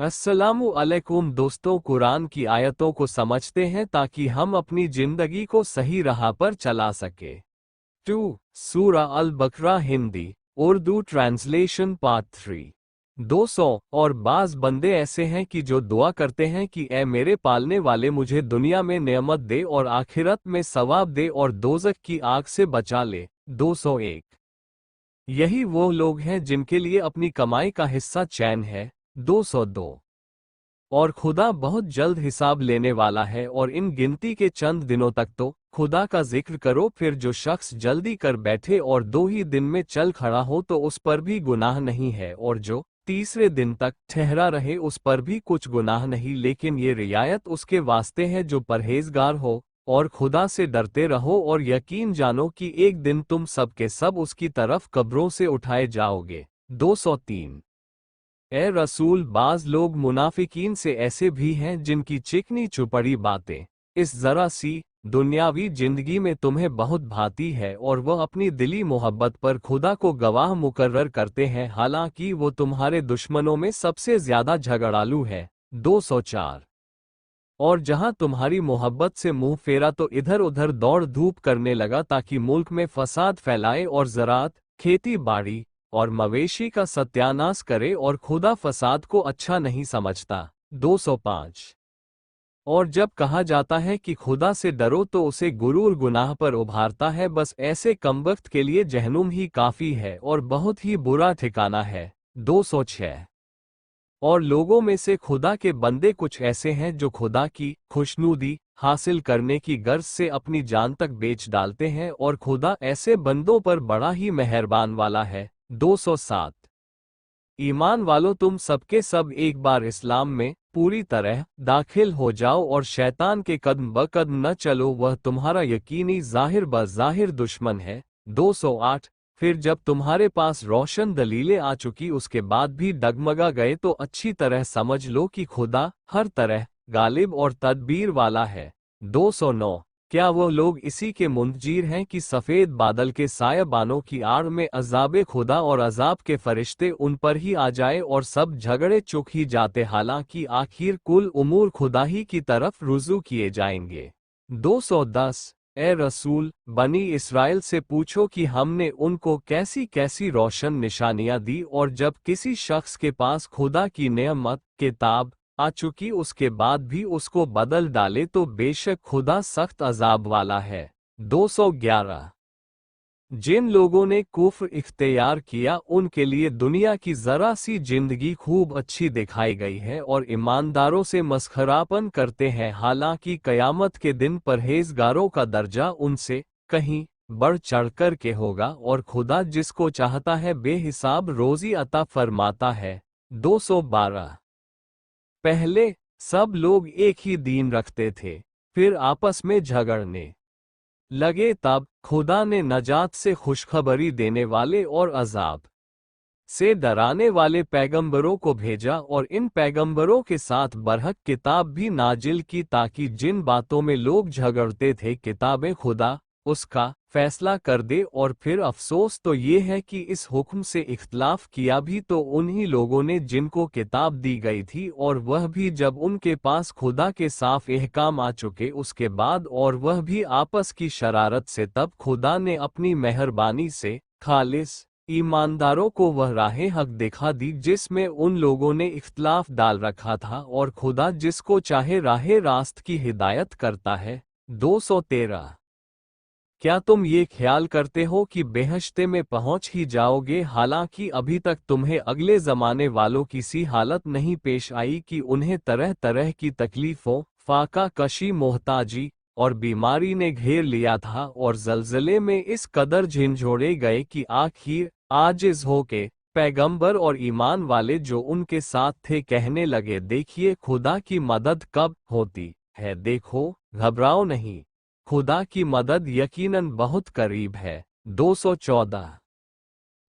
अस्सलामु अलैकुम दोस्तों, कुरान की आयतों को समझते हैं ताकि हम अपनी जिंदगी को सही राह पर चला सके। 2 सूरा अल बकरा हिंदी उर्दू ट्रांसलेशन पार्ट 3। 200 और बाज बंदे ऐसे हैं कि जो दुआ करते हैं कि ए मेरे पालने वाले मुझे दुनिया में नेमत दे और आखिरत में सवाब दे और दोज़ख की आग से बचा ले। 201 यही वो लोग हैं जिनके लिए अपनी कमाई का हिस्सा चैन है। 202 और खुदा बहुत जल्द हिसाब लेने वाला है और इन गिनती के चंद दिनों तक तो खुदा का जिक्र करो। फिर जो शख्स जल्दी कर बैठे और 2 ही दिन में चल खड़ा हो तो उस पर भी गुनाह नहीं है, और जो तीसरे दिन तक ठहरा रहे उस पर भी कुछ गुनाह नहीं, लेकिन ये रियायत उसके वास्ते है जो परहेजगार हो। और खुदा से डरते रहो और यकीन जानो कि एक दिन तुम सब के सब उसकी तरफ कब्रों से उठाए जाओगे। 203 ए रसूल, बाज लोग मुनाफिकीन से ऐसे भी हैं जिनकी चिकनी चुपड़ी बातें इस जरा सी दुनियावी जिंदगी में तुम्हें बहुत भाती है और वह अपनी दिली मोहब्बत पर खुदा को गवाह मुकर्रर करते हैं, हालांकि वो तुम्हारे दुश्मनों में सबसे ज्यादा झगड़ालू है। 204 और जहां तुम्हारी मोहब्बत से मुंह फेरा तो इधर उधर दौड़ धूप करने लगा ताकि मुल्क में फसाद फैलाए और ज़राअत, खेती बाड़ी और मवेशी का सत्यानाश करे, और खुदा फसाद को अच्छा नहीं समझता। 205 और जब कहा जाता है कि खुदा से डरो तो उसे गुरूर गुनाह पर उभारता है। बस ऐसे कमबख्त के लिए जहन्नुम ही काफ़ी है और बहुत ही बुरा ठिकाना है। 206 और लोगों में से खुदा के बंदे कुछ ऐसे हैं जो खुदा की खुशनुदी हासिल करने की गर्ज से अपनी जान तक बेच डालते हैं, और खुदा ऐसे बंदों पर बड़ा ही मेहरबान वाला है। 207 ईमान वालों, तुम सबके सब एक बार इस्लाम में पूरी तरह दाखिल हो जाओ और शैतान के कदम ब कदम न चलो, वह तुम्हारा यकीनी ज़ाहिर ब ज़ाहिर दुश्मन है। 208 फिर जब तुम्हारे पास रोशन दलीलें आ चुकी उसके बाद भी डगमगा गए तो अच्छी तरह समझ लो कि खुदा हर तरह गालिब और तदबीर वाला है। 209 क्या वो लोग इसी के मुंतजीर हैं कि सफ़ेद बादल के सायाबानों की आड़ में अज़ाब खुदा और अज़ाब के फरिश्ते उन पर ही आ जाए और सब झगड़े चुक ही जाते, हालांकि आखिर कुल उमूर खुदा ही की तरफ रुजू किए जाएंगे। 210 ए रसूल, बनी इसराइल से पूछो कि हमने उनको कैसी कैसी रोशन निशानियां दी, और जब किसी शख्स के पास खुदा की नेमत किताब आ चुकी उसके बाद भी उसको बदल डाले तो बेशक खुदा सख्त अजाब वाला है। 211 जिन लोगों ने कुफ्र इख्तियार किया उनके लिए दुनिया की जरा सी जिंदगी खूब अच्छी दिखाई गई है और ईमानदारों से मस्खरापन करते हैं, हालांकि कयामत के दिन परहेजगारों का दर्जा उनसे कहीं बढ़ चढ़कर के होगा, और खुदा जिसको चाहता है बेहिसाब रोजी अता फरमाता है। 212 पहले सब लोग एक ही दीन रखते थे, फिर आपस में झगड़ने लगे, तब खुदा ने नजात से खुशखबरी देने वाले और अजाब से डराने वाले पैगंबरों को भेजा, और इन पैगंबरों के साथ बरहक किताब भी नाजिल की ताकि जिन बातों में लोग झगड़ते थे किताबें खुदा उसका फैसला कर दे। और फिर अफसोस तो ये है कि इस हुक्म से इख्तलाफ किया भी तो उन्हीं लोगों ने जिनको किताब दी गई थी, और वह भी जब उनके पास खुदा के साफ एहकाम आ चुके उसके बाद, और वह भी आपस की शरारत से। तब खुदा ने अपनी मेहरबानी से खालिस ईमानदारों को वह राह हक दिखा दी जिसमें उन लोगों ने इख्तलाफ डाल रखा था, और खुदा जिसको चाहे राह रास्त की हिदायत करता है। 213 क्या तुम ये ख्याल करते हो कि बेहश्ते में पहुंच ही जाओगे, हालांकि अभी तक तुम्हें अगले ज़माने वालों की सी हालत नहीं पेश आई कि उन्हें तरह तरह की तकलीफ़ों, फाका कशी, मोहताजी और बीमारी ने घेर लिया था, और ज़लज़ले में इस कदर झिंझोड़े गए कि आखिर आजिज़ हो के पैगंबर और ईमान वाले जो उनके साथ थे कहने लगे, देखिए खुदा की मदद कब होती है, देखो घबराओ नहीं, खुदा की मदद यकीनन बहुत करीब है। 214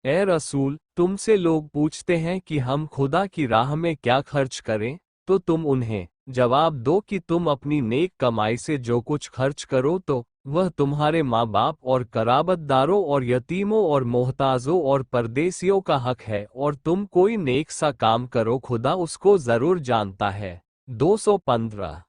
ए रसूल, तुमसे लोग पूछते हैं कि हम खुदा की राह में क्या खर्च करें, तो तुम उन्हें जवाब दो कि तुम अपनी नेक कमाई से जो कुछ खर्च करो तो वह तुम्हारे माँ बाप और कराबतदारों और यतीमों और मोहताजों और परदेसियों का हक है, और तुम कोई नेक सा काम करो खुदा उसको जरूर जानता है। 215।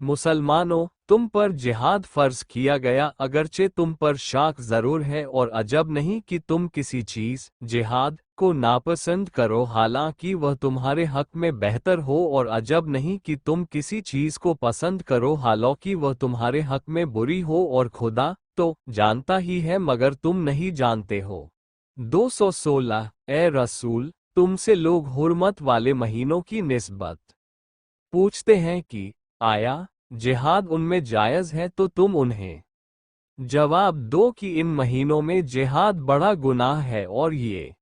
मुसलमानों, तुम पर जिहाद फर्ज किया गया, अगरचे तुम पर शाक जरूर है, और अजब नहीं कि तुम किसी चीज जिहाद को नापसंद करो, हालांकि वह तुम्हारे हक में बेहतर हो, और अजब नहीं कि तुम किसी चीज को पसंद करो हालांकि वह तुम्हारे हक में बुरी हो, और खुदा तो जानता ही है मगर तुम नहीं जानते हो। 216। ए रसूल, तुमसे लोग हुर्मत वाले महीनों की निस्बत पूछते हैं कि आया जिहाद उनमें जायज़ है, तो तुम उन्हें जवाब दो कि इन महीनों में जिहाद बड़ा गुनाह है, और ये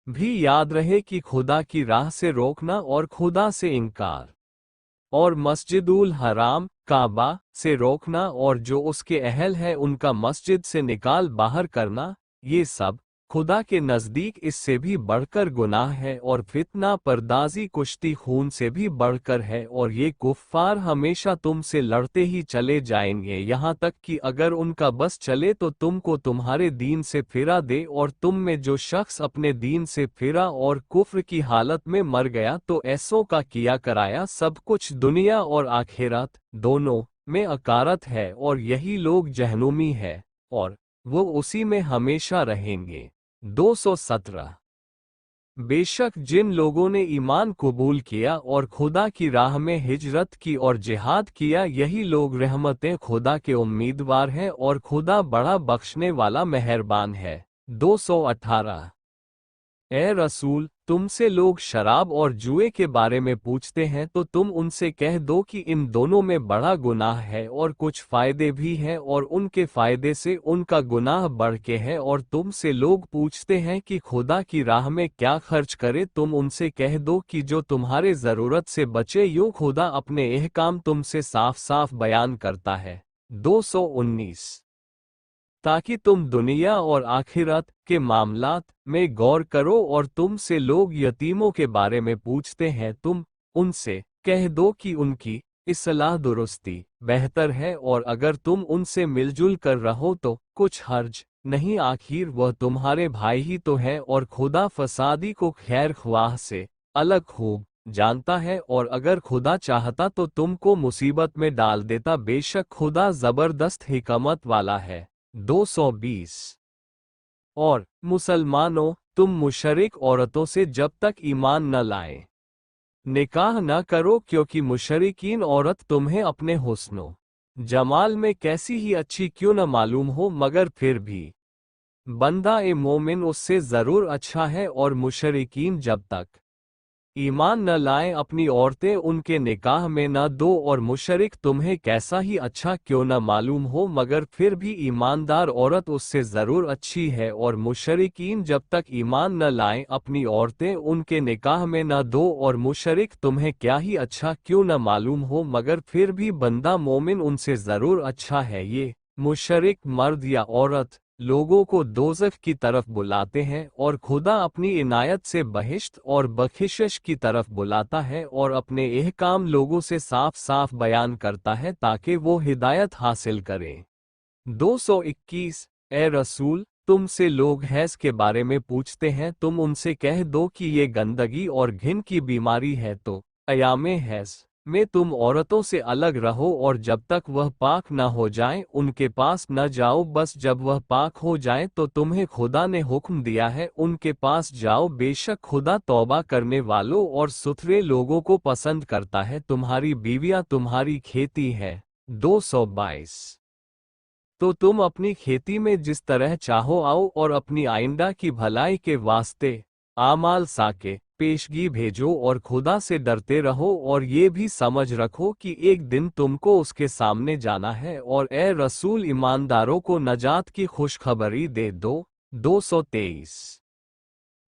भी याद रहे कि खुदा की राह से रोकना और खुदा से इनकार और मस्जिदुल हराम काबा से रोकना और जो उसके अहल है उनका मस्जिद से निकाल बाहर करना, ये सब खुदा के नज़दीक इससे भी बढ़कर गुनाह है, और फितना परदाजी कुश्ती खून से भी बढ़कर है, और ये कुफ्फार हमेशा तुमसे लड़ते ही चले जाएंगे यहाँ तक कि अगर उनका बस चले तो तुमको तुम्हारे दीन से फिरा दे, और तुम में जो शख्स अपने दीन से फिरा और कुफ्र की हालत में मर गया तो ऐसों का किया कराया सब कुछ दुनिया और आखिरत दोनों में अकारत है, और यही लोग जहनुमी है और वो उसी में हमेशा रहेंगे। 217। बेशक जिन लोगों ने ईमान कबूल किया और खुदा की राह में हिजरत की और जिहाद किया, यही लोग रहमतें खुदा के उम्मीदवार हैं, और खुदा बड़ा बख्शने वाला मेहरबान है। 218। ए रसूल, तुमसे लोग शराब और जुए के बारे में पूछते हैं, तो तुम उनसे कह दो कि इन दोनों में बड़ा गुनाह है और कुछ फायदे भी हैं, और उनके फायदे से उनका गुनाह बढ़ के है। और तुमसे लोग पूछते हैं कि खुदा की राह में क्या खर्च करे, तुम उनसे कह दो कि जो तुम्हारे ज़रूरत से बचे, यूं खुदा अपने एहकाम तुमसे साफ साफ बयान करता है। 219। ताकि तुम दुनिया और आखिरत के मामलात में गौर करो, और तुमसे लोग यतीमों के बारे में पूछते हैं, तुम उनसे कह दो कि उनकी इस्लाह दुरुस्ती बेहतर है, और अगर तुम उनसे मिलजुल कर रहो तो कुछ हर्ज नहीं, आखिर वह तुम्हारे भाई ही तो है, और खुदा फसादी को खैर ख्वाह से अलग खूब जानता है, और अगर खुदा चाहता तो तुमको मुसीबत में डाल देता, बेशक खुदा जबरदस्त हिकमत वाला है। 220। और मुसलमानों, तुम मुशरिक औरतों से जब तक ईमान न लाए निकाह न करो, क्योंकि मुशरिकीन औरत तुम्हें अपने हुस्नो जमाल में कैसी ही अच्छी क्यों न मालूम हो, मगर फिर भी बंदा ए मोमिन उससे ज़रूर अच्छा है, और मुशरिकीन जब तक ईमान न लाएं अपनी औरतें उनके निकाह में न दो, और मुशरिक तुम्हें कैसा ही अच्छा क्यों न मालूम हो, मगर फिर भी ईमानदार औरत उससे ज़रूर अच्छी है, और मुशरिकीन जब तक ईमान न लाएं अपनी औरतें उनके निकाह में न दो, और मुशरिक तुम्हें क्या ही अच्छा क्यों न मालूम हो, मगर फिर भी बंदा मोमिन उनसे ज़रूर अच्छा है। ये मुशरिक मर्द या औरत लोगों को दोज़ख की तरफ बुलाते हैं, और खुदा अपनी इनायत से बहिश्त और बख्शिश की तरफ बुलाता है, और अपने एहकाम लोगों से साफ साफ बयान करता है ताकि वो हिदायत हासिल करें। 221। ए रसूल, तुमसे लोग हैज़ के बारे में पूछते हैं, तुम उनसे कह दो कि ये गंदगी और घिन की बीमारी है, तो अयामे हैज़ में तुम औरतों से अलग रहो, और जब तक वह पाक न हो जाएं उनके पास न जाओ, बस जब वह पाक हो जाएं तो तुम्हें खुदा ने हुक्म दिया है उनके पास जाओ, बेशक खुदा तौबा करने वालों और सुथरे लोगों को पसंद करता है। तुम्हारी बीवियां तुम्हारी खेती है। 222। तो तुम अपनी खेती में जिस तरह चाहो आओ, और अपनी आइंदा की भलाई के वास्ते आमाल साके पेशगी भेजो, और खुदा से डरते रहो, और ये भी समझ रखो कि एक दिन तुमको उसके सामने जाना है, और ए रसूल ईमानदारों को नजात की खुशखबरी दे दो। 223।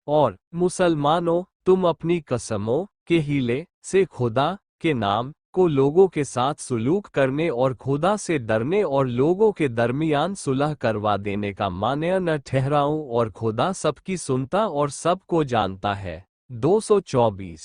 और मुसलमानों, तुम अपनी कसमों के हीले से खुदा के नाम को लोगों के साथ सुलूक करने और खुदा से डरने और लोगों के दरमियान सुलह करवा देने का मान्य न ठहराओ, और खुदा सबकी सुनता और सबको जानता है। 224।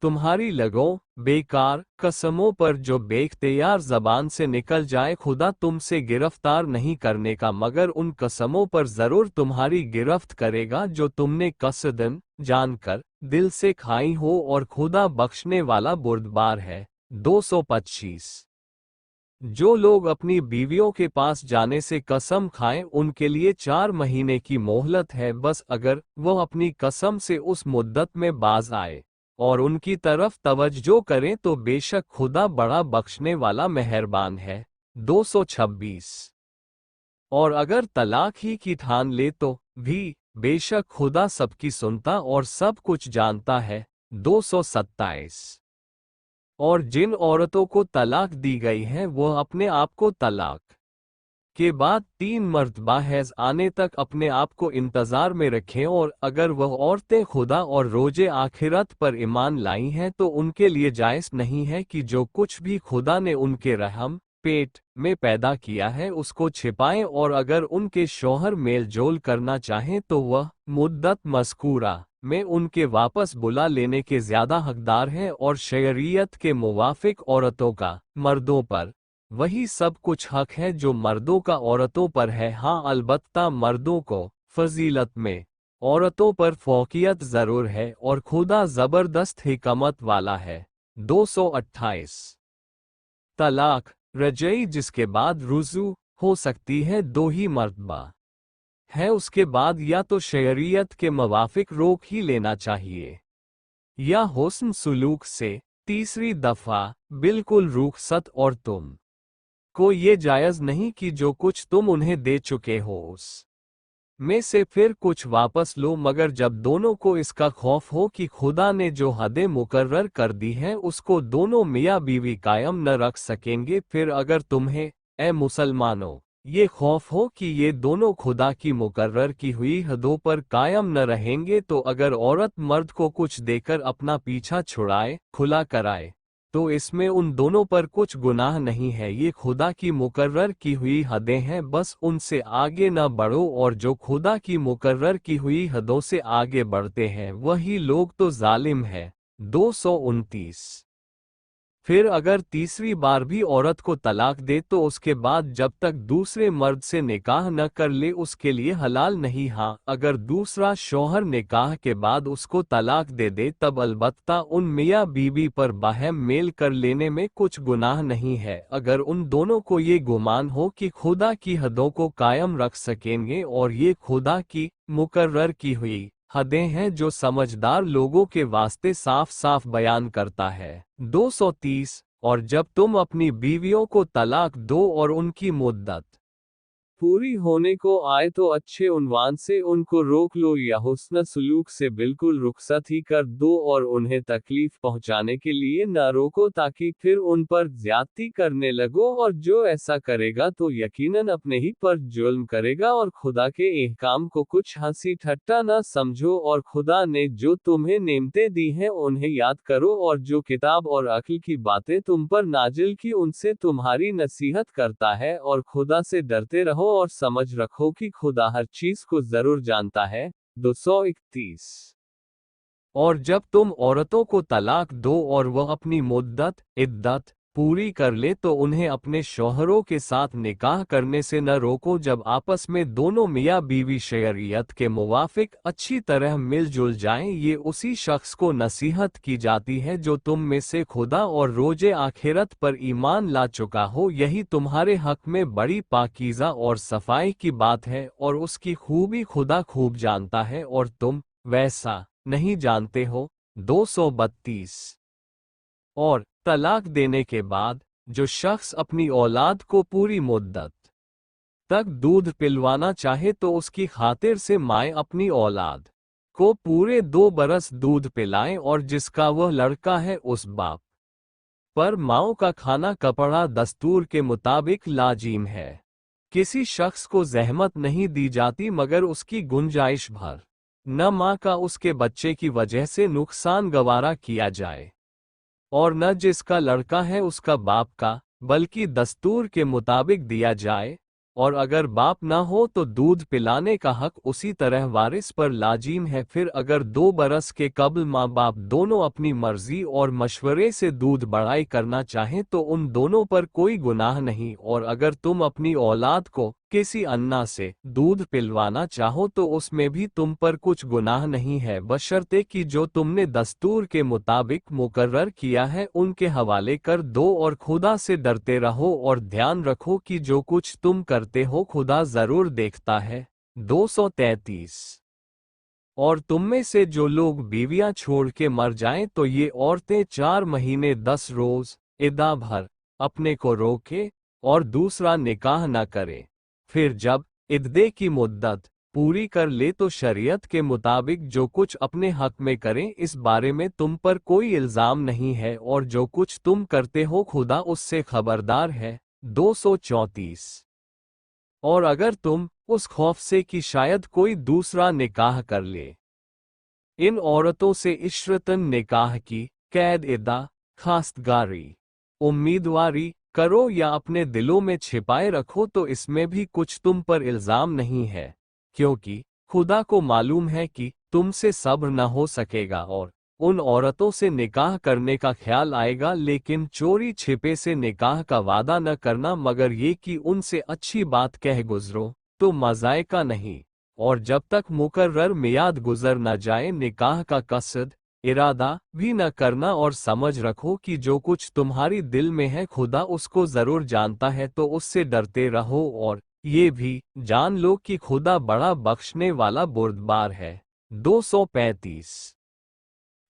तुम्हारी लगों, बेकार कसमों पर जो बेख्तियार जबान से निकल जाए, खुदा तुमसे गिरफ्तार नहीं करने का, मगर उन कसमों पर जरूर तुम्हारी गिरफ्त करेगा जो तुमने कसदन जानकर दिल से खाई हो, और खुदा बख्शने वाला बुर्दबार है। 225। जो लोग अपनी बीवियों के पास जाने से कसम खाएं, उनके लिए 4 महीने की मोहलत है, बस अगर वह अपनी कसम से उस मुद्दत में बाज आए और उनकी तरफ तवज्जो करें तो बेशक खुदा बड़ा बख्शने वाला मेहरबान है। 226। और अगर तलाक ही की ठान ले तो भी बेशक खुदा सबकी सुनता और सब कुछ जानता है। 227। और जिन औरतों को तलाक दी गई है वह अपने आप को तलाक के बाद 3 मर्तबा हैज आने तक अपने आप को इंतजार में रखें, और अगर वह औरतें खुदा और रोजे आखिरत पर ईमान लाई हैं तो उनके लिए जायज़ नहीं है कि जो कुछ भी खुदा ने उनके रहम पेट में पैदा किया है उसको छिपाएं, और अगर उनके शौहर मेल जोल करना चाहें तो वह मुद्दत मज़कूरा में उनके वापस बुला लेने के ज्यादा हकदार हैं, और शरीयत के मुवाफिक औरतों का मर्दों पर वही सब कुछ हक है जो मर्दों का औरतों पर है। हाँ, अलबत्ता मर्दों को फजीलत में औरतों पर फौकियत जरूर है, और खुदा जबरदस्त हिकमत वाला है। 228। तलाक रजई जिसके बाद रुजू हो सकती है 2 ही मर्तबा है, उसके बाद या तो शरीयत के मुवाफिक रोक ही लेना चाहिए या हुस्न सुलूक से तीसरी दफा बिल्कुल रुखसत, और तुम को ये जायज नहीं कि जो कुछ तुम उन्हें दे चुके हो उस में से फिर कुछ वापस लो, मगर जब दोनों को इसका खौफ हो कि खुदा ने जो हदें मुकर्रर कर दी हैं उसको दोनों मियाँ बीवी कायम न रख सकेंगे, फिर अगर तुम्हें ए मुसलमानों ये खौफ हो कि ये दोनों खुदा की मुकर्रर की हुई हदों पर कायम न रहेंगे, तो अगर औरत मर्द को कुछ देकर अपना पीछा छुड़ाए खुला कराए तो इसमें उन दोनों पर कुछ गुनाह नहीं है। ये खुदा की मुकर्रर की हुई हदें हैं, बस उनसे आगे न बढ़ो, और जो खुदा की मुकर्रर की हुई हदों से आगे बढ़ते हैं वही लोग तो जालिम है। 229। फिर अगर तीसरी बार भी औरत को तलाक दे तो उसके बाद जब तक दूसरे मर्द से निकाह न कर ले उसके लिए हलाल नहीं। हाँ, अगर दूसरा शौहर निकाह के बाद उसको तलाक दे दे तब अलबत्ता उन मियाँ बीवी पर बाहम मेल कर लेने में कुछ गुनाह नहीं है, अगर उन दोनों को ये गुमान हो कि खुदा की हदों को कायम रख सकेंगे, और ये खुदा की मुकर्रर की हुई हदें हैं जो समझदार लोगों के वास्ते साफ साफ बयान करता है। 230। और जब तुम अपनी बीवियों को तलाक दो और उनकी मुद्दत पूरी होने को आए तो अच्छे उन्वान से उनको रोक लो या हुस्न सुलूक से बिल्कुल रुखसत ही कर दो, और उन्हें तकलीफ पहुंचाने के लिए न रोको ताकि फिर उन पर ज्यादती करने लगो, और जो ऐसा करेगा तो यकीनन अपने ही पर जुल्म करेगा, और खुदा के एहकाम को कुछ हंसी ठट्टा न समझो, और खुदा ने जो तुम्हें नेमतें दी हैं उन्हें याद करो, और जो किताब और अक्ल की बातें तुम पर नाजिल की उनसे तुम्हारी नसीहत करता है, और खुदा से डरते रहो और समझ रखो कि खुदा हर चीज को जरूर जानता है। 231। और जब तुम औरतों को तलाक दो और वह अपनी मुद्दत इद्दत पूरी कर ले तो उन्हें अपने शौहरों के साथ निकाह करने से न रोको जब आपस में दोनों मियाँ बीवी शरीयत के मुवाफिक अच्छी तरह मिलजुल जाएं। ये उसी शख्स को नसीहत की जाती है जो तुम में से खुदा और रोजे आखिरत पर ईमान ला चुका हो, यही तुम्हारे हक में बड़ी पाकीज़ा और सफाई की बात है, और उसकी खूबी खुदा खूब जानता है और तुम वैसा नहीं जानते हो। 232। और तलाक देने के बाद जो शख्स अपनी औलाद को पूरी मुद्दत तक दूध पिलवाना चाहे तो उसकी खातिर से माएँ अपनी औलाद को पूरे 2 बरस दूध पिलाएं, और जिसका वह लड़का है उस बाप पर माओं का खाना कपड़ा दस्तूर के मुताबिक लाजिम है। किसी शख्स को जहमत नहीं दी जाती मगर उसकी गुंजाइश भर, न माँ का उसके बच्चे की वजह से नुकसान गवारा किया जाए, और न जिसका लड़का है उसका बाप का, बल्कि दस्तूर के मुताबिक दिया जाए। और अगर बाप न हो तो दूध पिलाने का हक उसी तरह वारिस पर लाजिम है। फिर अगर 2 बरस के कबल माँ बाप दोनों अपनी मर्जी और मशवरे से दूध बढ़ाई करना चाहें तो उन दोनों पर कोई गुनाह नहीं, और अगर तुम अपनी औलाद को किसी अन्ना से दूध पिलवाना चाहो तो उसमें भी तुम पर कुछ गुनाह नहीं है, बशर्ते कि जो तुमने दस्तूर के मुताबिक मुकर्रर किया है उनके हवाले कर दो, और खुदा से डरते रहो और ध्यान रखो कि जो कुछ तुम करते हो खुदा जरूर देखता है। 233। और तुम में से जो लोग बीवियां छोड़ के मर जाएं तो ये औरतें 4 महीने 10 रोज इदा भर अपने को रोके और दूसरा निकाह न करें। फिर जब इद्दे की मुद्दत पूरी कर ले तो शरीयत के मुताबिक जो कुछ अपने हक में करें, इस बारे में तुम पर कोई इल्जाम नहीं है, और जो कुछ तुम करते हो खुदा उससे खबरदार है। 234। और अगर तुम उस खौफ से कि शायद कोई दूसरा निकाह कर ले, इन औरतों से इशरतन निकाह की कैद इदा खास्तगारी उम्मीदवारी करो या अपने दिलों में छिपाए रखो तो इसमें भी कुछ तुम पर इल्जाम नहीं है, क्योंकि खुदा को मालूम है कि तुमसे सब्र न हो सकेगा और उन औरतों से निकाह करने का ख्याल आएगा, लेकिन चोरी छिपे से निकाह का वादा न करना मगर ये कि उनसे अच्छी बात कह गुजरो तो मज़ायका नहीं, और जब तक मुकर्रर मियाद गुजर न जाए निकाह का कसद इरादा भी न करना, और समझ रखो कि जो कुछ तुम्हारी दिल में है खुदा उसको जरूर जानता है, तो उससे डरते रहो और ये भी जान लो कि खुदा बड़ा बख्शने वाला बुर्दबार है। 235।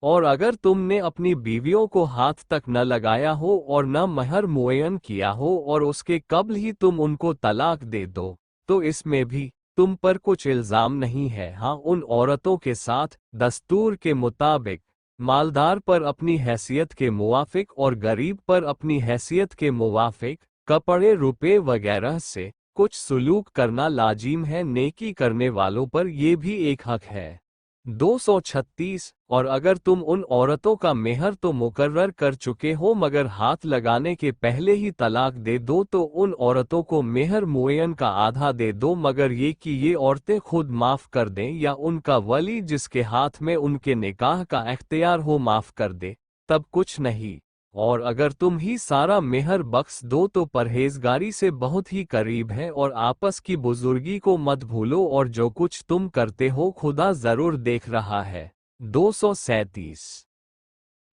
और अगर तुमने अपनी बीवियों को हाथ तक न लगाया हो और न महर मुअय्यन किया हो और उसके कब्ल ही तुम उनको तलाक दे दो तो इसमें भी तुम पर कुछ इल्जाम नहीं है। हाँ, उन औरतों के साथ दस्तूर के मुताबिक मालदार पर अपनी हैसियत के मुवाफिक और गरीब पर अपनी हैसियत के मुवाफिक कपड़े रुपए वगैरह से कुछ सुलूक करना लाजिम है, नेकी करने वालों पर ये भी एक हक है। 236। और अगर तुम उन औरतों का मेहर तो मुकर्रर कर चुके हो मगर हाथ लगाने के पहले ही तलाक दे दो तो उन औरतों को मेहर मुअय्यन का आधा दे दो, मगर ये कि ये औरतें खुद माफ कर दें या उनका वली जिसके हाथ में उनके निकाह का इख्तियार हो माफ कर दे, तब कुछ नहीं। और अगर तुम ही सारा मेहर बख्श दो तो परहेजगारी से बहुत ही करीब है, और आपस की बुजुर्गी को मत भूलो, और जो कुछ तुम करते हो खुदा जरूर देख रहा है। 237।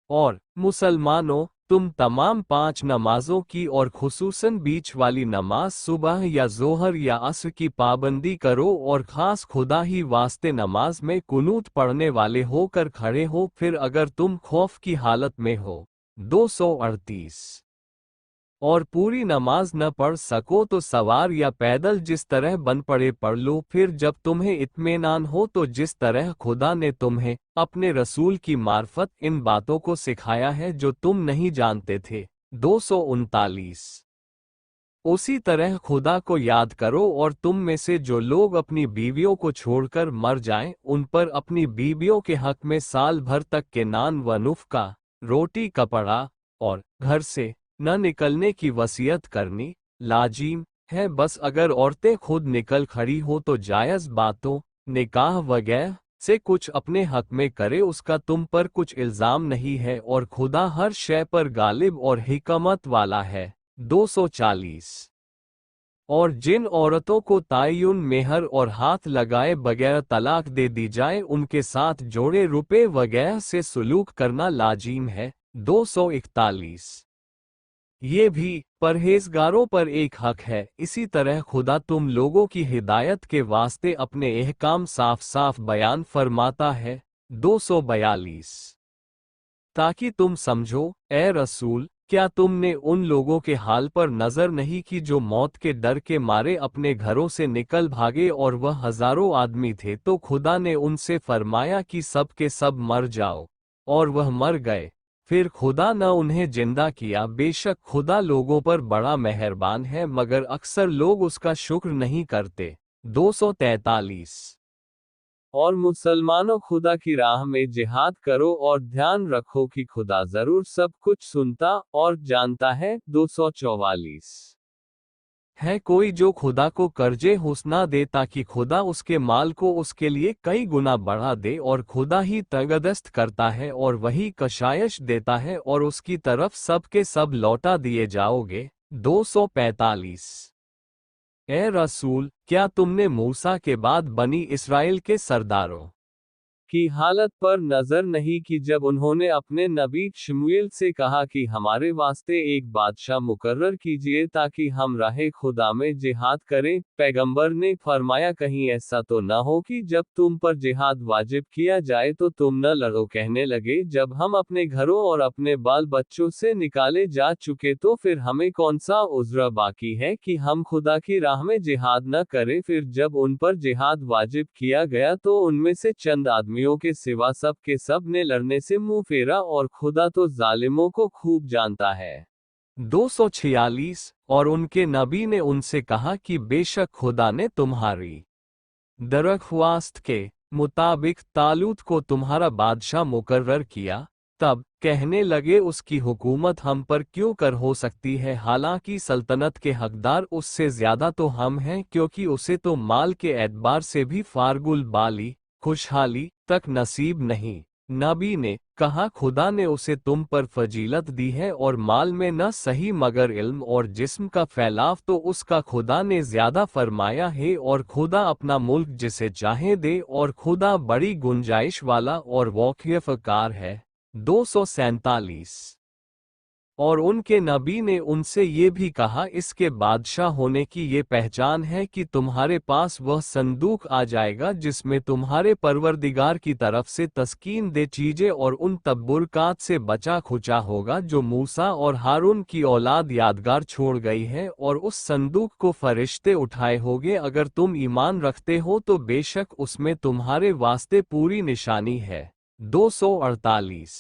और मुसलमानों, तुम तमाम 5 नमाजों की और खुसूसन बीच वाली नमाज सुबह या जोहर या असर की पाबंदी करो, और खास खुदा ही वास्ते नमाज में कुनूत पढ़ने वाले होकर खड़े हो। फिर अगर तुम खौफ की हालत में हो। 238। और पूरी नमाज न पढ़ सको तो सवार या पैदल जिस तरह बन पड़े पढ़ लो। फिर जब तुम्हें इत्मीनान हो तो जिस तरह खुदा ने तुम्हें अपने रसूल की मार्फत इन बातों को सिखाया है जो तुम नहीं जानते थे। 239। उसी तरह खुदा को याद करो, और तुम में से जो लोग अपनी बीवियों को छोड़कर मर जाएं उन पर अपनी बीवियों के हक में साल भर तक के नान व नुफ्का रोटी कपड़ा और घर से न निकलने की वसीयत करनी लाजिम है। बस अगर औरतें खुद निकल खड़ी हो तो जायज़ बातों निकाह वगैरह से कुछ अपने हक में करे, उसका तुम पर कुछ इल्ज़ाम नहीं है, और खुदा हर शय पर गालिब और हिकमत वाला है। 240। और जिन औरतों को तायुन मेहर और हाथ लगाए बगैर तलाक दे दी जाए उनके साथ जोड़े रुपए वगैरह से सुलूक करना लाजिम है। 241। ये भी परहेजगारों पर एक हक है। इसी तरह खुदा तुम लोगों की हिदायत के वास्ते अपने अहकाम साफ साफ बयान फरमाता है। 242। ताकि तुम समझो, ए रसूल, क्या तुमने उन लोगों के हाल पर नजर नहीं की जो मौत के डर के मारे अपने घरों से निकल भागे, और वह हजारों आदमी थे, तो खुदा ने उनसे फरमाया कि सब के सब मर जाओ, और वह मर गए। फिर खुदा न उन्हें जिंदा किया। बेशक खुदा लोगों पर बड़ा मेहरबान है, मगर अक्सर लोग उसका शुक्र नहीं करते। 243। और मुसलमानों, खुदा की राह में जिहाद करो और ध्यान रखो कि खुदा जरूर सब कुछ सुनता और जानता है। 244 है कोई जो खुदा को कर्जे हुस्ना दे ताकि खुदा उसके माल को उसके लिए कई गुना बढ़ा दे, और खुदा ही तगदस्त करता है और वही कशायश देता है और उसकी तरफ सब के सब लौटा दिए जाओगे। 245। ए रसूल, क्या तुमने मूसा के बाद बनी इस्राएल के सरदारों की हालत पर नजर नहीं की जब उन्होंने अपने नबी शमूएल से कहा कि हमारे वास्ते एक बादशाह मुकर्रर कीजिए ताकि हम राहे खुदा में जिहाद करें। पैगंबर ने फरमाया, कहीं ऐसा तो न हो कि जब तुम पर जिहाद वाजिब किया जाए तो तुम न लड़ो। कहने लगे, जब हम अपने घरों और अपने बाल बच्चों से निकाले जा चुके तो फिर हमें कौन सा उज़्र बाकी है कि हम खुदा की राह में जिहाद न करें। फिर जब उन पर जिहाद वाजिब किया गया तो उनमें से चंद आदमियों के सिवा सब के सब ने लड़ने से मुंह फेरा, और खुदा तो जालिमों को खूब जानता है। 246। और उनके नबी ने उनसे कहा कि बेशक खुदा ने तुम्हारी दरख्वास्त के मुताबिक तालूत को तुम्हारा बादशाह मुकर्रर किया। तब कहने लगे, उसकी हुकूमत हम पर क्यों कर हो सकती है, हालांकि सल्तनत के हकदार उससे ज्यादा तो हम हैं, क्योंकि उसे तो माल के एतबार से भी फारगुल बाली खुशहाली तक नसीब नहीं। नबी ने कहा, खुदा ने उसे तुम पर फजीलत दी है, और माल में न सही मगर इल्म और जिस्म का फैलाव तो उसका खुदा ने ज्यादा फरमाया है, और खुदा अपना मुल्क जिसे चाहे दे, और खुदा बड़ी गुंजाइश वाला और वाक़िफ़कार है। 247। और उनके नबी ने उनसे ये भी कहा, इसके बादशाह होने की ये पहचान है कि तुम्हारे पास वह संदूक आ जाएगा जिसमें तुम्हारे परवरदिगार की तरफ से तस्कीन दे चीजें और उन तब्बुरकात से बचा खुचा होगा जो मूसा और हारून की औलाद यादगार छोड़ गई है, और उस संदूक को फरिश्ते उठाए होगे। अगर तुम ईमान रखते हो तो बेशक उसमें तुम्हारे वास्ते पूरी निशानी है। 248।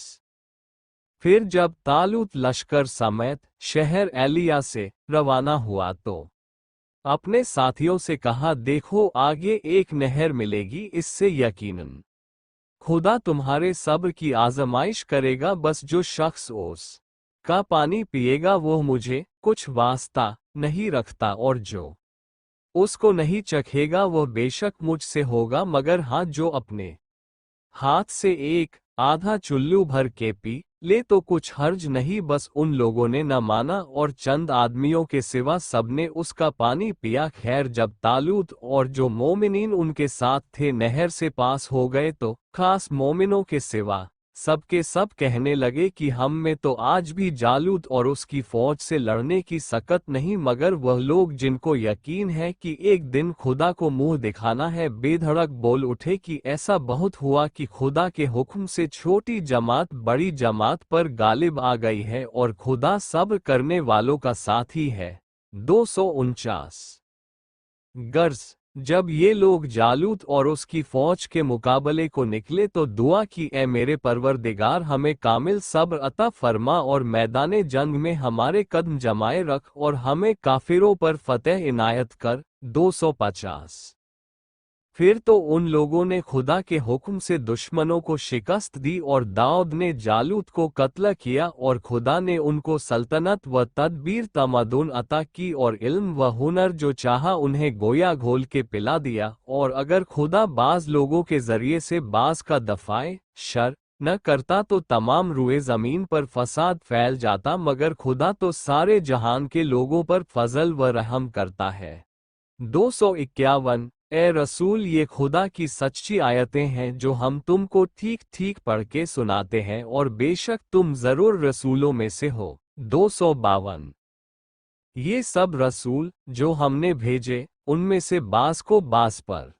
फिर जब तालूत लश्कर समेत शहर एलिया से रवाना हुआ तो अपने साथियों से कहा, देखो आगे एक नहर मिलेगी, इससे यकीनन खुदा तुम्हारे सब्र की आजमाइश करेगा। बस जो शख्स उस का पानी पिएगा वो मुझे कुछ वास्ता नहीं रखता, और जो उसको नहीं चखेगा वह बेशक मुझसे होगा, मगर हाँ जो अपने हाथ से एक आधा चुल्लू भर के पी ले तो कुछ हर्ज नहीं। बस उन लोगों ने न माना, और चंद आदमियों के सिवा सबने उसका पानी पिया। खैर जब तालूत और जो मोमिनीन उनके साथ थे नहर से पास हो गए तो खास मोमिनों के सिवा सबके सब कहने लगे कि हम में तो आज भी जालूत और उसकी फौज से लड़ने की सकत नहीं, मगर वह लोग जिनको यकीन है कि एक दिन खुदा को मुंह दिखाना है बेधड़क बोल उठे कि ऐसा बहुत हुआ कि खुदा के हुक्म से छोटी जमात बड़ी जमात पर गालिब आ गई है, और खुदा सब्र करने वालों का साथी है। 249। गर्ज जब ये लोग जालूत और उसकी फौज के मुकाबले को निकले तो दुआ की, ए मेरे परवरदिगार हमें कामिल सब्र अता फरमा और मैदाने जंग में हमारे कदम जमाए रख और हमें काफिरों पर फतेह इनायत कर। 250। फिर तो उन लोगों ने खुदा के हुक्म से दुश्मनों को शिकस्त दी और दाऊद ने जालूत को कत्ल किया, और खुदा ने उनको सल्तनत व तदबीर तमदुन अता की और इल्म व हुनर जो चाहा उन्हें गोया घोल के पिला दिया। और अगर खुदा बाज लोगों के जरिए से बाज का दफाए शर न करता तो तमाम रुए ज़मीन पर फसाद फैल जाता, मगर खुदा तो सारे जहान के लोगों पर फजल व रहम करता है। 251। ए रसूल, ये खुदा की सच्ची आयतें हैं जो हम तुमको ठीक ठीक पढ़ के सुनाते हैं, और बेशक तुम जरूर रसूलों में से हो। 252। ये सब रसूल जो हमने भेजे उनमें से बास को बास पर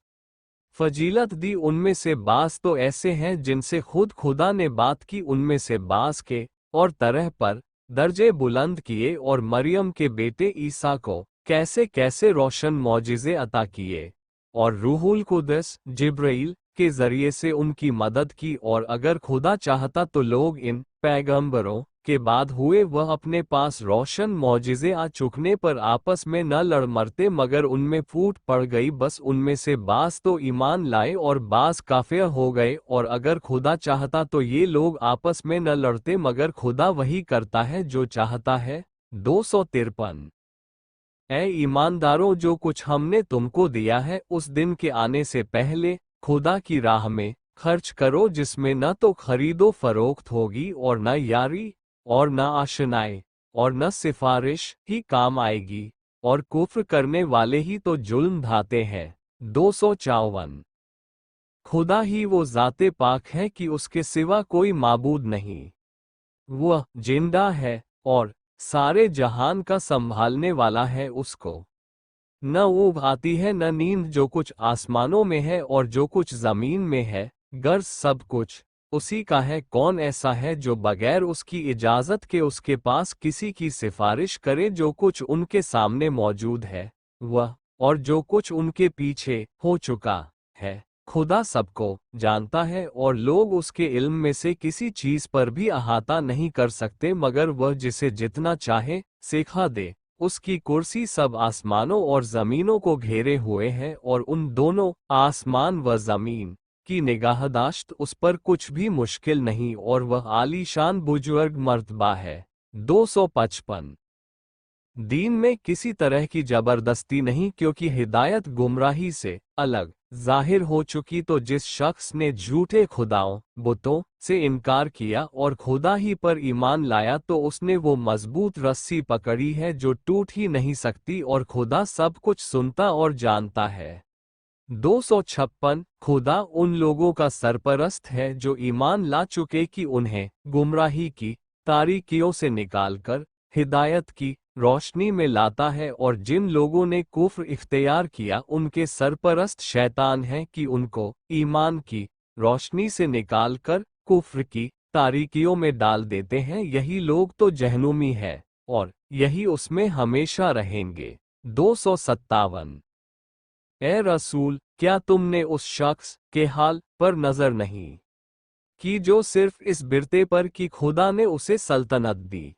फजीलत दी, उनमें से बास तो ऐसे हैं जिनसे खुद खुदा ने बात की, उनमें से बास के और तरह पर दर्जे बुलंद किए, और मरियम के बेटे ईसा को कैसे कैसे रोशन मौजिज़े अता किए, और रूहुल कुदस जिब्राइल के जरिए से उनकी मदद की। और अगर खुदा चाहता तो लोग इन पैगंबरों के बाद हुए वह अपने पास रोशन मौजिज़े आ चुकने पर आपस में न लड़ मरते, मगर उनमें फूट पड़ गई। बस उनमें से बास तो ईमान लाए और बास काफिर हो गए, और अगर खुदा चाहता तो ये लोग आपस में न लड़ते, मगर खुदा वही करता है जो चाहता है। 253। ऐ ईमानदारों, जो कुछ हमने तुमको दिया है उस दिन के आने से पहले खुदा की राह में खर्च करो, जिसमें न तो खरीदो फरोख्त होगी और न यारी और न आशनाएं और न सिफारिश ही काम आएगी, और कुफ्र करने वाले ही तो जुल्म ढाते हैं। 254। खुदा ही वो ज़ाते पाक है कि उसके सिवा कोई माबूद नहीं। वह जिंदा है और सारे जहान का संभालने वाला है। उसको न ऊब आती है न नींद। जो कुछ आसमानों में है और जो कुछ जमीन में है, गर्ज सब कुछ उसी का है। कौन ऐसा है जो बगैर उसकी इजाजत के उसके पास किसी की सिफारिश करे? जो कुछ उनके सामने मौजूद है वह, और जो कुछ उनके पीछे हो चुका है। खुदा सबको जानता है और लोग उसके इल्म में से किसी चीज पर भी अहाता नहीं कर सकते, मगर वह जिसे जितना चाहे सिखा दे। उसकी कुर्सी सब आसमानों और जमीनों को घेरे हुए है, और उन दोनों आसमान व जमीन की निगाहदाश्त उस पर कुछ भी मुश्किल नहीं, और वह आलीशान बुजुर्ग मर्तबा है। 255। दीन में किसी तरह की जबरदस्ती नहीं, क्योंकि हिदायत गुमराही से अलग जाहिर हो चुकी। तो जिस शख्स ने झूठे खुदाओं बुतों से इनकार किया और खुदा ही पर ईमान लाया, तो उसने वो मजबूत रस्सी पकड़ी है जो टूट ही नहीं सकती, और खुदा सब कुछ सुनता और जानता है। 256। खुदा उन लोगों का सरपरस्त है जो ईमान ला चुके कि उन्हें गुमराही की तारीकियों से निकालकर हिदायत की रोशनी में लाता है, और जिन लोगों ने कुफ्र इख्तियार किया उनके सरपरस्त शैतान हैं कि उनको ईमान की रोशनी से निकालकर कुफ्र की तारीकियों में डाल देते हैं। यही लोग तो जहन्नुमी है और यही उसमें हमेशा रहेंगे। 257। ए रसूल, क्या तुमने उस शख्स के हाल पर नजर नहीं की जो सिर्फ इस बिरते पर कि खुदा ने उसे सल्तनत दी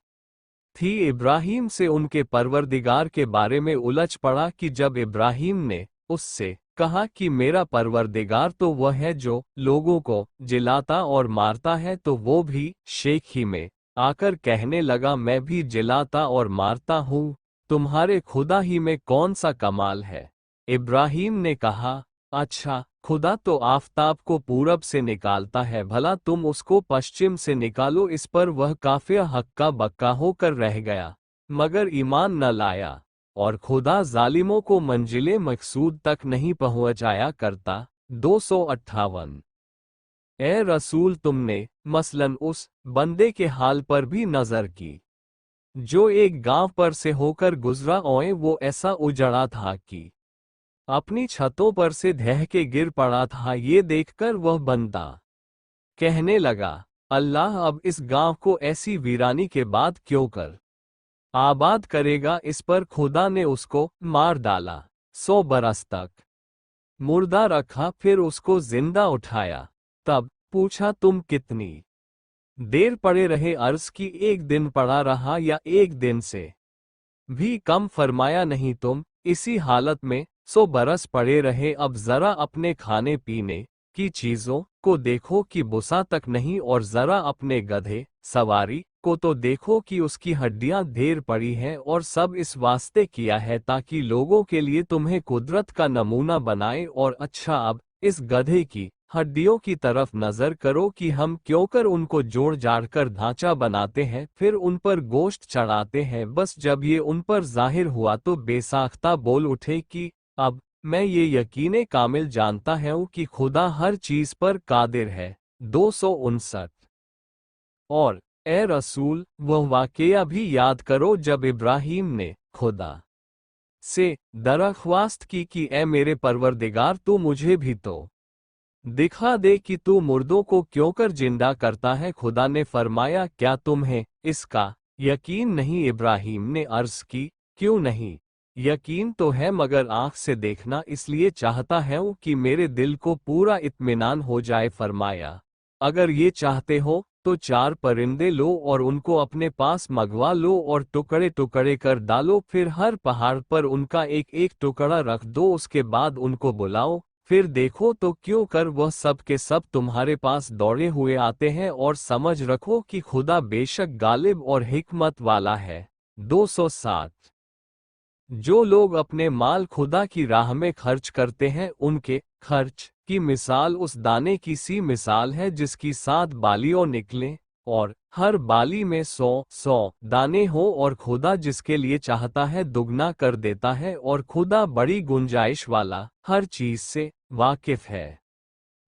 थी? इब्राहिम से उनके परवरदिगार के बारे में उलझ पड़ा कि जब इब्राहिम ने उससे कहा कि मेरा परवरदिगार तो वह है जो लोगों को जिलाता और मारता है, तो वो भी शेखी में आकर कहने लगा, मैं भी जिलाता और मारता हूँ, तुम्हारे खुदा ही में कौन सा कमाल है? इब्राहिम ने कहा, अच्छा, खुदा तो आफताब को पूरब से निकालता है, भला तुम उसको पश्चिम से निकालो। इस पर वह काफिया हक्का बक्का होकर रह गया, मगर ईमान न लाया, और खुदा जालिमों को मंजिले मकसूद तक नहीं पहुंचाया करता। 258। ए रसूल, तुमने मसलन उस बंदे के हाल पर भी नजर की जो एक गांव पर से होकर गुजरा, और वो ऐसा उजड़ा था कि अपनी छतों पर से ढह के गिर पड़ा था। ये देखकर वह बंदा कहने लगा, अल्लाह अब इस गांव को ऐसी वीरानी के बाद क्यों कर आबाद करेगा? इस पर खुदा ने उसको मार डाला, 100 बरस तक मुर्दा रखा, फिर उसको जिंदा उठाया। तब पूछा, तुम कितनी देर पड़े रहे? अर्ज की, एक दिन पड़ा रहा या एक दिन से भी कम। फरमाया, नहीं, तुम इसी हालत में 100 बरस पड़े रहे। अब जरा अपने खाने पीने की चीजों को देखो कि बुसा तक नहीं, और जरा अपने गधे सवारी को तो देखो कि उसकी हड्डियां ढेर पड़ी हैं, और सब इस वास्ते किया है ताकि लोगों के लिए तुम्हें कुदरत का नमूना बनाए। और अच्छा, अब इस गधे की हड्डियों की तरफ नजर करो कि हम क्यों कर उनको जोड़ जाड़ कर ढांचा बनाते हैं, फिर उन पर गोश्त चढ़ाते हैं। बस जब ये उन पर जाहिर हुआ तो बेसाख्ता बोल उठे कि अब मैं ये यकीने कामिल जानता हूँ कि खुदा हर चीज पर कादिर है। 259। और ए रसूल, वह वाकया भी याद करो जब इब्राहिम ने खुदा से दरख्वास्त की कि ए मेरे परवरदिगार, तू मुझे भी तो दिखा दे कि तू मुर्दों को क्यों कर जिंदा करता है। खुदा ने फरमाया, क्या तुम्हें इसका यकीन नहीं? इब्राहिम ने अर्ज की, क्यों नहीं? यकीन तो है, मगर आंख से देखना इसलिए चाहता हूं कि मेरे दिल को पूरा इत्मीनान हो जाए। फरमाया, अगर ये चाहते हो तो 4 परिंदे लो और उनको अपने पास मंगवा लो और टुकड़े टुकड़े कर डालो, फिर हर पहाड़ पर उनका एक एक टुकड़ा रख दो। उसके बाद उनको बुलाओ, फिर देखो तो क्यों कर वह सब के सब तुम्हारे पास दौड़े हुए आते हैं। और समझ रखो कि खुदा बेशक गालिब और हिकमत वाला है। 207। जो लोग अपने माल खुदा की राह में खर्च करते हैं उनके खर्च की मिसाल उस दाने की सी मिसाल है जिसकी 7 बालियों निकलें और हर बाली में 100 दाने हो, और खुदा जिसके लिए चाहता है दुगना कर देता है, और खुदा बड़ी गुंजाइश वाला हर चीज से वाकिफ है।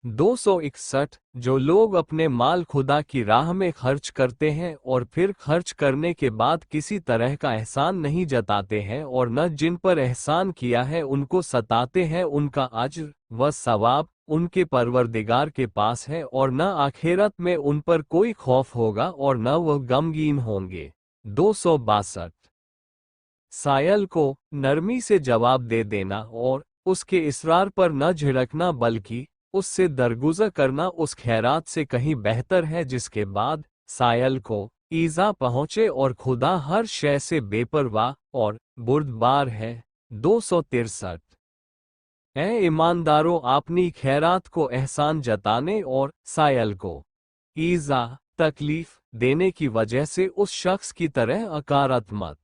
261 जो लोग अपने माल खुदा की राह में खर्च करते हैं और फिर खर्च करने के बाद किसी तरह का एहसान नहीं जताते हैं और न जिन पर एहसान किया है उनको सताते हैं, उनका अज्र व सवाब उनके परवरदिगार के पास है, और न आखिरत में उन पर कोई खौफ होगा और न वह गमगीन होंगे। 262 सायल को नरमी से जवाब दे देना और उसके इसरार पर न झिड़कना बल्कि उससे दरगुजर करना उस खैरात से कहीं बेहतर है जिसके बाद सायल को ईजा पहुंचे, और खुदा हर शय से बेपरवाह और बुर्दबार है। 263 ऐ ईमानदारों, अपनी खैरात को एहसान जताने और सायल को ईजा तकलीफ देने की वजह से उस शख्स की तरह अकारत मत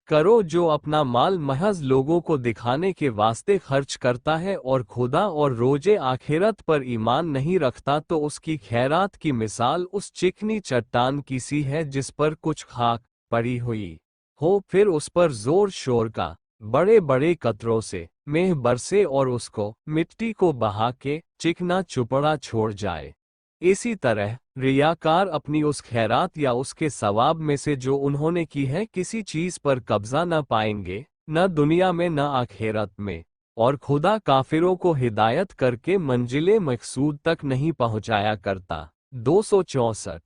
करो जो अपना माल महज लोगों को दिखाने के वास्ते खर्च करता है और खुदा और रोजे आखिरत पर ईमान नहीं रखता, तो उसकी खैरात की मिसाल उस चिकनी चट्टान की सी है जिस पर कुछ खाक पड़ी हुई हो, फिर उस पर जोर शोर का बड़े बड़े कतरों से मेह बरसे और उसको मिट्टी को बहा के चिकना चुपड़ा छोड़ जाए। इसी तरह रियाकार अपनी उस खैरात या उसके सवाब में से जो उन्होंने की है किसी चीज पर कब्जा न पाएंगे, न दुनिया में न आखिरत में, और खुदा काफिरों को हिदायत करके मंजिले मकसूद तक नहीं पहुंचाया करता। 264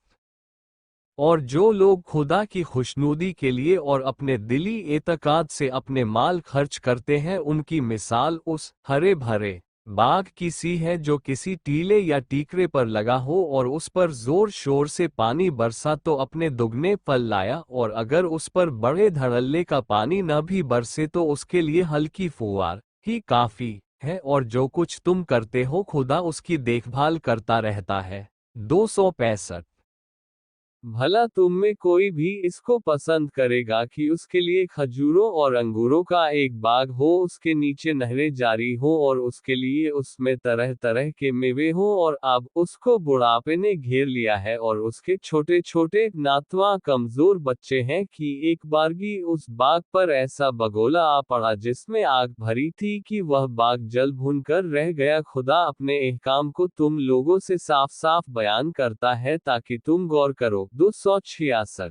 और जो लोग खुदा की खुशनुदी के लिए और अपने दिली एतकाद से अपने माल खर्च करते हैं उनकी मिसाल उस हरे भरे बाग की सी है जो किसी टीले या टीकरे पर लगा हो और उस पर जोर शोर से पानी बरसा तो अपने दुगने फल लाया, और अगर उस पर बड़े धड़ल्ले का पानी न भी बरसे तो उसके लिए हल्की फुहार ही काफी है, और जो कुछ तुम करते हो खुदा उसकी देखभाल करता रहता है। 265 भला तुम में कोई भी इसको पसंद करेगा कि उसके लिए खजूरों और अंगूरों का एक बाग हो, उसके नीचे नहरें जारी हो और उसके लिए उसमें तरह तरह के मेवे हो, और अब उसको बुढ़ापे ने घेर लिया है और उसके छोटे छोटे नातवा कमजोर बच्चे हैं कि एक बारगी उस बाग पर ऐसा बगोला आ पड़ा जिसमें आग भरी थी कि वह बाग जल भुन कर रह गया। खुदा अपने एहकाम को तुम लोगों से साफ साफ बयान करता है ताकि तुम गौर करो। 266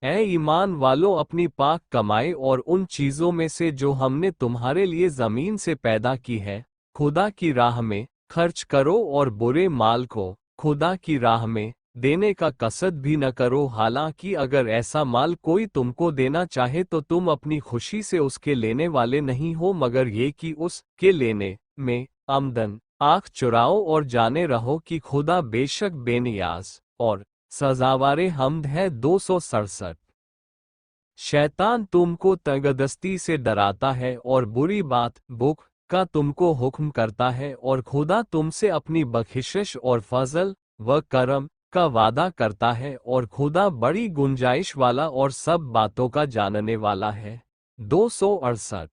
ऐ ईमान वालों, अपनी पाक कमाई और उन चीजों में से जो हमने तुम्हारे लिए जमीन से पैदा की है खुदा की राह में खर्च करो, और बुरे माल को खुदा की राह में देने का कसद भी न करो, हालांकि अगर ऐसा माल कोई तुमको देना चाहे तो तुम अपनी खुशी से उसके लेने वाले नहीं हो, मगर ये कि उसके लेने में आमदन आंख चुराओ और जाने रहो कि खुदा बेशक बेनियाज और सजावारे हम्द है। 267 शैतान तुमको तंगदस्ती से डराता है और बुरी बात भूख का तुमको हुक्म करता है, और खुदा तुमसे अपनी बख्शिश और फजल व करम का वादा करता है, और खुदा बड़ी गुंजाइश वाला और सब बातों का जानने वाला है। 268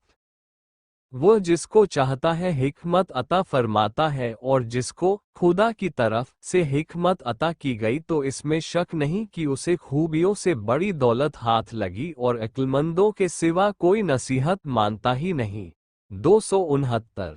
वह जिसको चाहता है हिकमत अता फरमाता है, और जिसको खुदा की तरफ से हिकमत अता की गई तो इसमें शक नहीं कि उसे खूबियों से बड़ी दौलत हाथ लगी, और अक्लमंदों के सिवा कोई नसीहत मानता ही नहीं। 269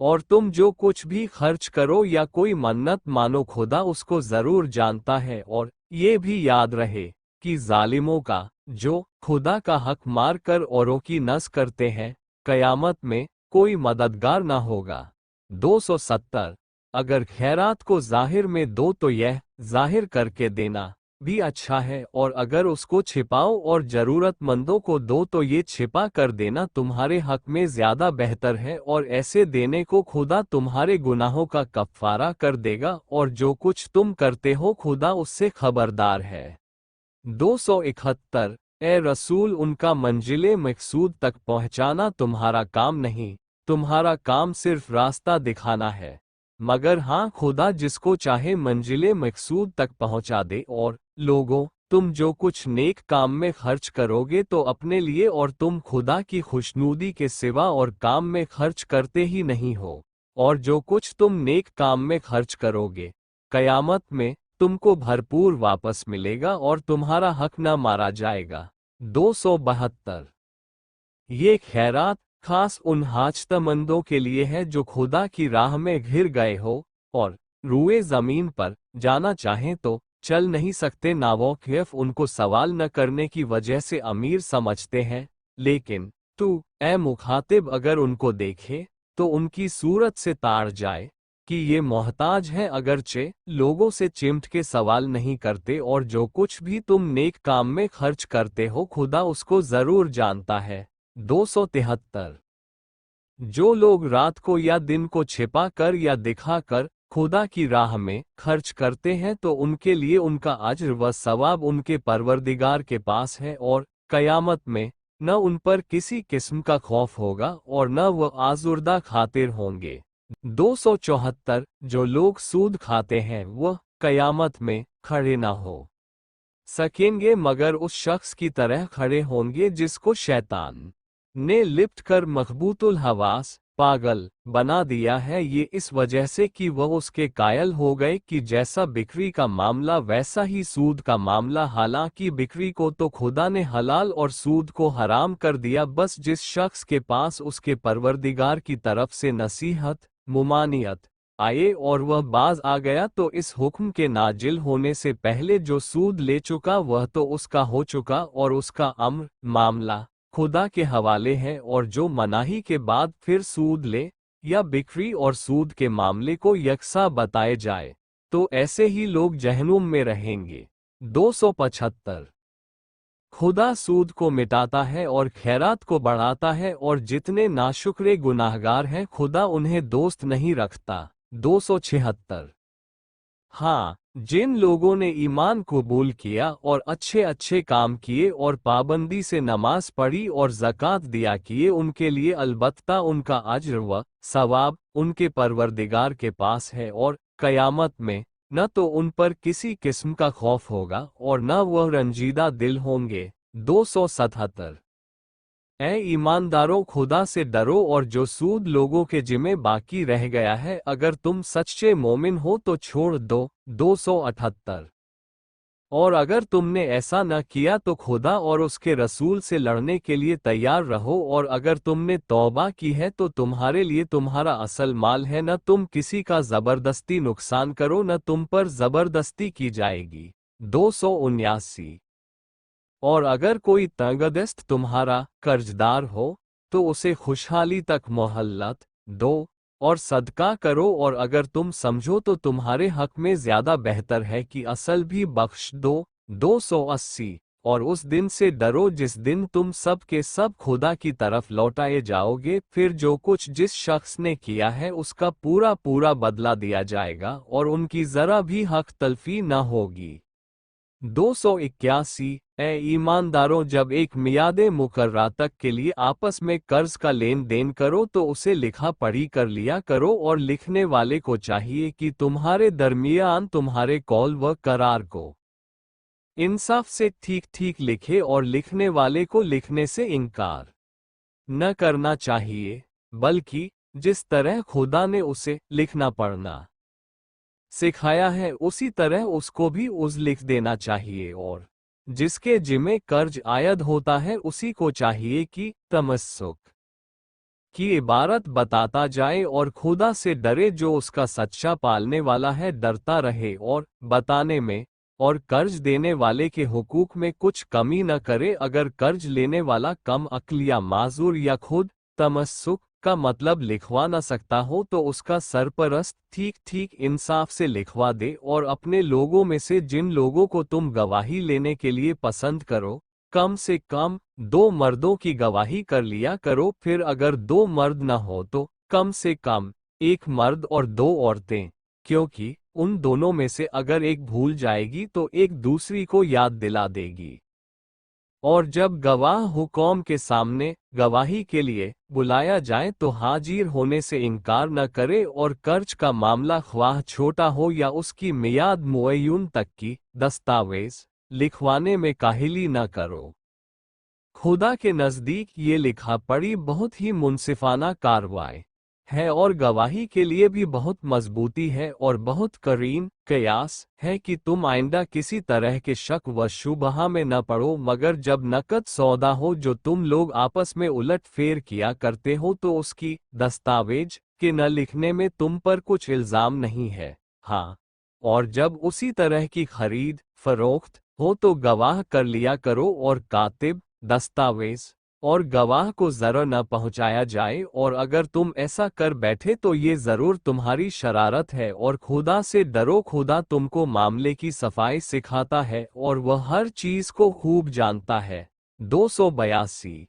और तुम जो कुछ भी खर्च करो या कोई मन्नत मानो खुदा उसको जरूर जानता है, और ये भी याद रहे कि जालिमों का जो खुदा का हक मार कर औरों की नस करते हैं कयामत में कोई मददगार ना होगा। 270 अगर खैरात को जाहिर में दो तो यह जाहिर करके देना भी अच्छा है, और अगर उसको छिपाओ और जरूरतमंदों को दो तो ये छिपा कर देना तुम्हारे हक में ज्यादा बेहतर है, और ऐसे देने को खुदा तुम्हारे गुनाहों का कफ़ारा कर देगा, और जो कुछ तुम करते हो खुदा उससे खबरदार है। 271 ए रसूल, उनका मंजिले मकसूद तक पहुंचाना तुम्हारा काम नहीं, तुम्हारा काम सिर्फ रास्ता दिखाना है, मगर हाँ खुदा जिसको चाहे मंजिले मकसूद तक पहुंचा दे और लोगों तुम जो कुछ नेक काम में खर्च करोगे तो अपने लिए और तुम खुदा की खुशनुदी के सिवा और काम में खर्च करते ही नहीं हो, और जो कुछ तुम नेक काम में खर्च करोगे कयामत में तुमको भरपूर वापस मिलेगा और तुम्हारा हक न मारा जाएगा। 272। ये खैरात खास उन हाजतमंदों के लिए है जो खुदा की राह में घिर गए हो और रुए जमीन पर जाना चाहें तो चल नहीं सकते। नावाकिफ उनको सवाल न करने की वजह से अमीर समझते हैं, लेकिन तू ए मुखातिब अगर उनको देखे तो उनकी सूरत से ताड़ जाए कि ये मोहताज हैं, अगरचे लोगों से चिमट के सवाल नहीं करते, और जो कुछ भी तुम नेक काम में खर्च करते हो खुदा उसको जरूर जानता है। 273। जो लोग रात को या दिन को छिपा कर या दिखा कर खुदा की राह में खर्च करते हैं तो उनके लिए उनका अज्र व सवाब उनके परवरदिगार के पास है, और कयामत में न उन पर किसी किस्म का खौफ होगा और न वह आजुर्दा खातिर होंगे। 274। जो लोग सूद खाते हैं वह कयामत में खड़े न हो सकेंगे मगर उस शख्स की तरह खड़े होंगे जिसको शैतान ने लिप्ट कर मखबूतुल हवास पागल बना दिया है। ये इस वजह से कि वह उसके कायल हो गए कि जैसा बिक्री का मामला वैसा ही सूद का मामला, हालांकि बिक्री को तो खुदा ने हलाल और सूद को हराम कर दिया। बस जिस शख्स के पास उसके परवरदिगार की तरफ से नसीहत मुमानियत आए और वह बाज आ गया तो इस हुक्म के नाजिल होने से पहले जो सूद ले चुका वह तो उसका हो चुका और उसका अम्र मामला खुदा के हवाले है, और जो मनाही के बाद फिर सूद ले या बिक्री और सूद के मामले को यकसा बताए जाए तो ऐसे ही लोग जहन्नुम में रहेंगे। 275। खुदा सूद को मिटाता है और खैरात को बढ़ाता है, और जितने नाशुक्रे गुनाहगार हैं खुदा उन्हें दोस्त नहीं रखता। 276। हाँ, जिन लोगों ने ईमान कबूल किया और अच्छे अच्छे काम किए और पाबंदी से नमाज पढ़ी और ज़कात दिया किए उनके लिए अलबत्ता उनका अज्र व सवाब उनके परवरदिगार के पास है, और कयामत में न तो उन पर किसी किस्म का खौफ होगा और न वह रंजीदा दिल होंगे। 277। ऐ ईमानदारों खुदा से डरो और जो सूद लोगों के जिम्मे बाकी रह गया है अगर तुम सच्चे मोमिन हो तो छोड़ दो। 278। और अगर तुमने ऐसा न किया तो खुदा और उसके रसूल से लड़ने के लिए तैयार रहो, और अगर तुमने तौबा की है तो तुम्हारे लिए तुम्हारा असल माल है, न तुम किसी का जबरदस्ती नुकसान करो न तुम पर जबरदस्ती की जाएगी। 279। और अगर कोई तंगदस्त तुम्हारा कर्जदार हो तो उसे खुशहाली तक मोहल्लत दो और सदका करो, और अगर तुम समझो तो तुम्हारे हक में ज्यादा बेहतर है कि असल भी बख्श दो। 280। और उस दिन से डरो जिस दिन तुम सब के सब खुदा की तरफ लौटाए जाओगे, फिर जो कुछ जिस शख्स ने किया है उसका पूरा पूरा बदला दिया जाएगा और उनकी जरा भी हक तलफी न होगी। 281। ए ईमानदारों, जब एक मियादे मुकर्रा तक के लिए आपस में कर्ज का लेन देन करो तो उसे लिखा पढ़ी कर लिया करो, और लिखने वाले को चाहिए कि तुम्हारे दरमियान तुम्हारे कौल व करार को इंसाफ से ठीक ठीक लिखे, और लिखने वाले को लिखने से इनकार न करना चाहिए, बल्कि जिस तरह खुदा ने उसे लिखना पढ़ना सिखाया है उसी तरह उसको भी उस लिख देना चाहिए, और जिसके जिम्मे कर्ज आयद होता है उसी को चाहिए कि तमस्सुक की इबारत बताता जाए और खुदा से डरे जो उसका सच्चा पालने वाला है, डरता रहे और बताने में और कर्ज देने वाले के हुकूक में कुछ कमी न करे। अगर कर्ज लेने वाला कम अक्ल या माजूर या खुद तमस्सुक का मतलब लिखवा न सकता हो तो उसका सरपरस्त ठीक ठीक इंसाफ से लिखवा दे, और अपने लोगों में से जिन लोगों को तुम गवाही लेने के लिए पसंद करो कम से कम 2 मर्दों की गवाही कर लिया करो। फिर अगर 2 मर्द न हो तो कम से कम 1 मर्द और 2 औरतें, क्योंकि उन दोनों में से अगर एक भूल जाएगी तो एक दूसरी को याद दिला देगी। और जब गवाह हुकौम के सामने गवाही के लिए बुलाया जाए तो हाजिर होने से इनकार न करे, और कर्ज का मामला ख्वाह छोटा हो या उसकी मियाद मुअय्यन तक की दस्तावेज लिखवाने में काहिली न करो। खुदा के नज़दीक ये लिखा पढ़ी बहुत ही मुनसिफाना कार्रवाई है और गवाही के लिए भी बहुत मजबूती है और बहुत करीन कयास है कि तुम आइंदा किसी तरह के शक व शुबहा में न पड़ो, मगर जब नकद सौदा हो जो तुम लोग आपस में उलट फेर किया करते हो तो उसकी दस्तावेज के न लिखने में तुम पर कुछ इल्ज़ाम नहीं है। हाँ, और जब उसी तरह की खरीद फरोख्त हो तो गवाह कर लिया करो और कातिब दस्तावेज और गवाह को जरा न पहुंचाया जाए, और अगर तुम ऐसा कर बैठे तो ये जरूर तुम्हारी शरारत है और खुदा से डरो। खुदा तुमको मामले की सफाई सिखाता है और वह हर चीज को खूब जानता है। 282।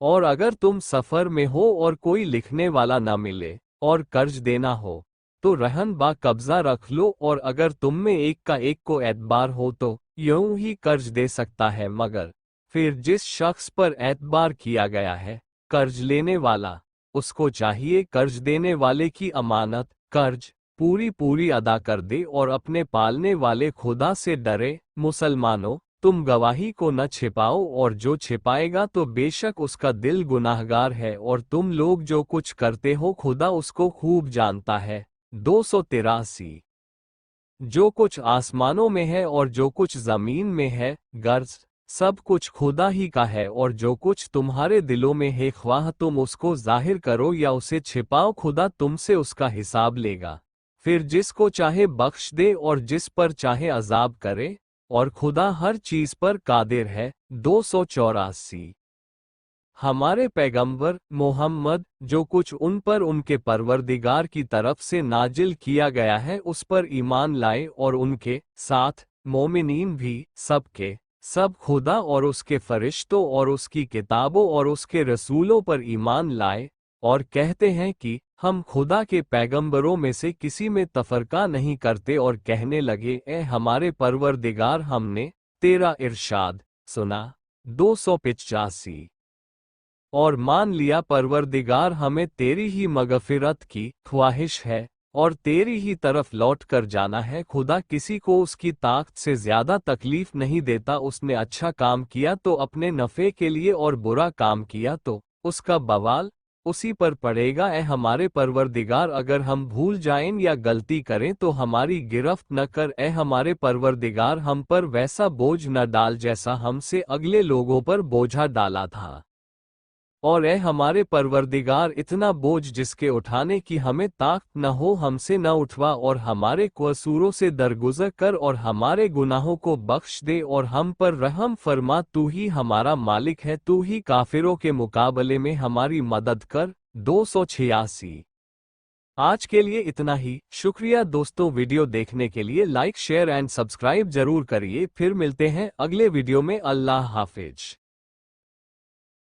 और अगर तुम सफर में हो और कोई लिखने वाला न मिले और कर्ज देना हो तो रहन बा कब्जा रख लो, और अगर तुम में एक का एक को एतबार हो तो यूं ही कर्ज दे सकता है, मगर फिर जिस शख्स पर एतबार किया गया है कर्ज लेने वाला, उसको चाहिए कर्ज देने वाले की अमानत कर्ज पूरी पूरी अदा कर दे और अपने पालने वाले खुदा से डरे। मुसलमानों, तुम गवाही को न छिपाओ, और जो छिपाएगा तो बेशक उसका दिल गुनाहगार है, और तुम लोग जो कुछ करते हो खुदा उसको खूब जानता है। 283। जो कुछ आसमानों में है और जो कुछ जमीन में है गर्ज सब कुछ खुदा ही का है, और जो कुछ तुम्हारे दिलों में है ख्वाह तुम उसको जाहिर करो या उसे छिपाओ, खुदा तुमसे उसका हिसाब लेगा। फिर जिसको चाहे बख्श दे और जिस पर चाहे अजाब करे, और खुदा हर चीज पर कादिर है। 284। हमारे पैगंबर मोहम्मद जो कुछ उन पर उनके परवरदिगार की तरफ से नाजिल किया गया है उस पर ईमान लाए, और उनके साथ मोमिनीन भी सबके सब खुदा और उसके फरिश्तों और उसकी किताबों और उसके रसूलों पर ईमान लाए, और कहते हैं कि हम खुदा के पैगंबरों में से किसी में तफरका नहीं करते, और कहने लगे ए हमारे परवरदिगार हमने तेरा इरशाद सुना। 285। और मान लिया परवरदिगार हमें तेरी ही मगफिरत की ख्वाहिश है और तेरी ही तरफ लौट कर जाना है। खुदा किसी को उसकी ताकत से ज्यादा तकलीफ नहीं देता। उसने अच्छा काम किया तो अपने नफ़े के लिए और बुरा काम किया तो उसका बवाल उसी पर पड़ेगा। ए हमारे परवरदिगार अगर हम भूल जाएं या गलती करें तो हमारी गिरफ्त न कर। ए हमारे परवरदिगार हम पर वैसा बोझ न डाल जैसा हमसे अगले लोगों पर बोझा डाला था, और ए हमारे परवरदिगार इतना बोझ जिसके उठाने की हमें ताकत न हो हमसे न उठवा, और हमारे कसूरों से दरगुजर कर और हमारे गुनाहों को बख्श दे और हम पर रहम फरमा। तू ही हमारा मालिक है, तू ही काफिरों के मुकाबले में हमारी मदद कर। 286। आज के लिए इतना ही। शुक्रिया दोस्तों, वीडियो देखने के लिए लाइक शेयर एंड सब्सक्राइब जरूर करिए। फिर मिलते हैं अगले वीडियो में। अल्लाह हाफिज।